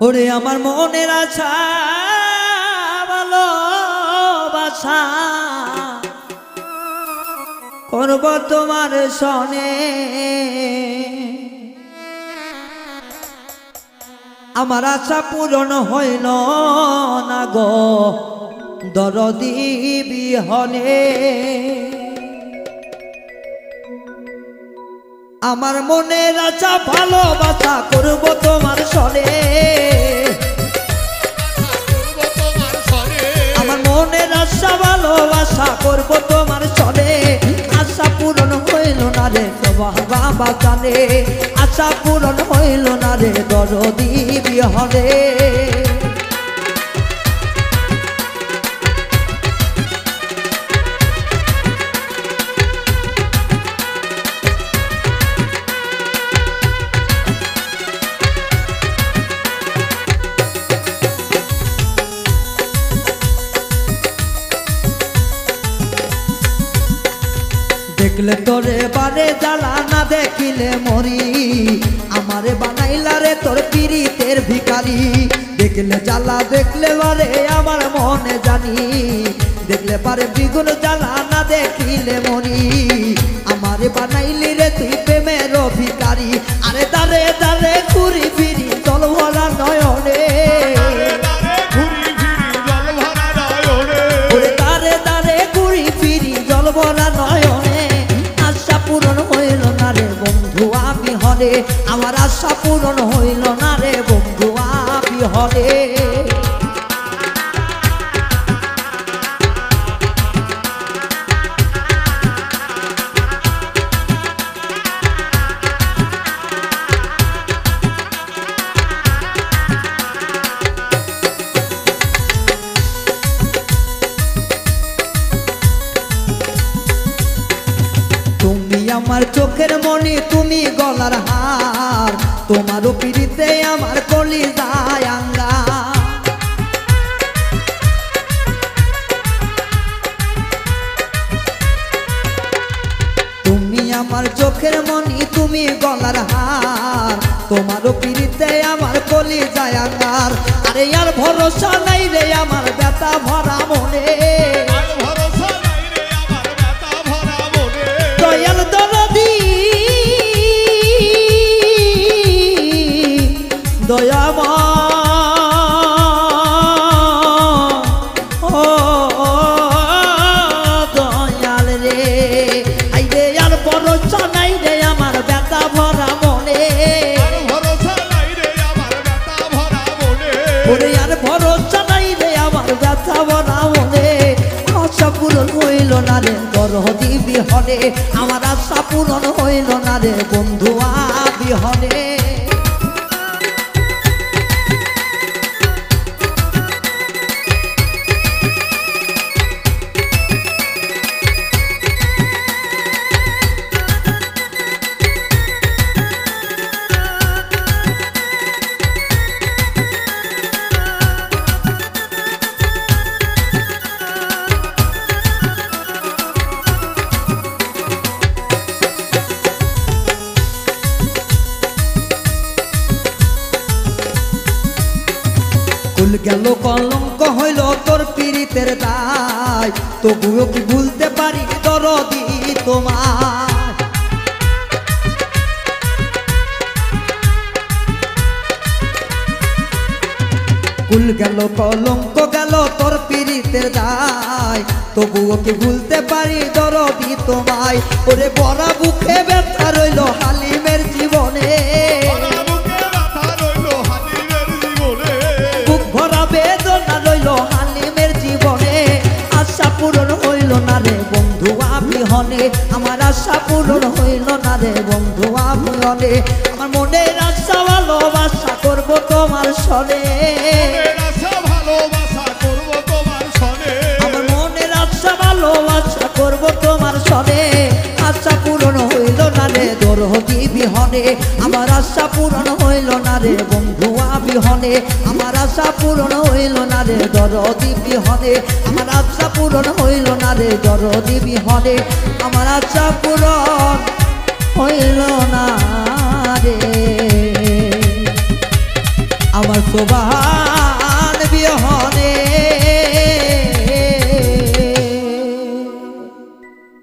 ওরে আমার মনের আশা ভালোবাসা করব তোমার সনে, আমার আশা পূরণ হইল না গো দরদি বিহনে। আমার মনের আশা ভালোবাসা করব তোমার সনে, আমার মনের আশা ভালোবাসা করব তোমার সনে। আশা পূরণ হইল না রে বাবা জানে, আশা পূরণ হইল না রে দরদি বিহনে। দেখলে তোরে বারে জ্বালা না দেখিলে মরি, আমারে বানাইলা রে তোর পীড়িতের ভিখারি। দেখলে জ্বালা দেখলে বারে আমার মনে জানি, দেখলে পারে দ্বিগুণ জ্বালা না দেখিলে মরি। আমারে বানাইলি রে তুই প্রেমের ভিখারি, আরে দারে দারে ঘুরি ফিরি জল ভরা নয়নে, দারে দারে ঘুরি ফিরি জল ভরা নয়নে। পূরণ হইল না রে বন্ধু বিহনে, আমার আশা পূরণ হইল না রে বন্ধু বিহনে। আমার চোখের মনি তুমি গলার হার, তোমারও পিড়িতে আমার কলিজায় আঙ্গা। তুমি আমার চোখের মনি তুমি গলার হার, তোমারও পিড়িতে আমার কলিজায় আঙ্গার। আরে আর ভরসা নাই রে আমার ব্যথা ভরা মনে, দয়াল দরদি দয়াময় দয়াল রে। আইরে আর ভরসা নাই রে আমার ব্যথা ভরা মনে, ওরে আর ভরসা নাই রে আমার ব্যথা ভরা মনে। আশা পূরণ হইল না রে দরদি বিহনে, আমার আশা পূরণ হইল না রে বন্ধু বিহনে। ভুল গেল কলঙ্ক হইল তোর পীড়িতের দায়, তবুও কি ভুলতে পারি দরদি তোমার। ভুল গেল কলঙ্ক গেল তোর পীড়িতের দায়, তবুও কি ভুলতে পারি দরদি তোমায়। ওরে বড়া বুকে ব্যথা রইল হালিমের জীবনে, বেদনা রইল হালিমের জীবনে। আশা পূরণ হইল না রে বন্ধু বিহনে, আমার আশা পূরণ হইল না রে বন্ধু বিহনে। আমার মনের আশা ভালোবাসা করব তোমার সনে, আমার মনের আশা ভালোবাসা করব তোমার সনে। আশা পূরণ হইল না রে দরদি বিহনে, আমার আশা পূরণ হইল না রে বন্ধু বিহনে। আমার আশা পূরণ হইল না রে দরদি বিহনে, আমার আশা পূরণ হইল না রে দরদি বিহনে। আমার আশা পূরণ হইল না রে আমার সোবাহান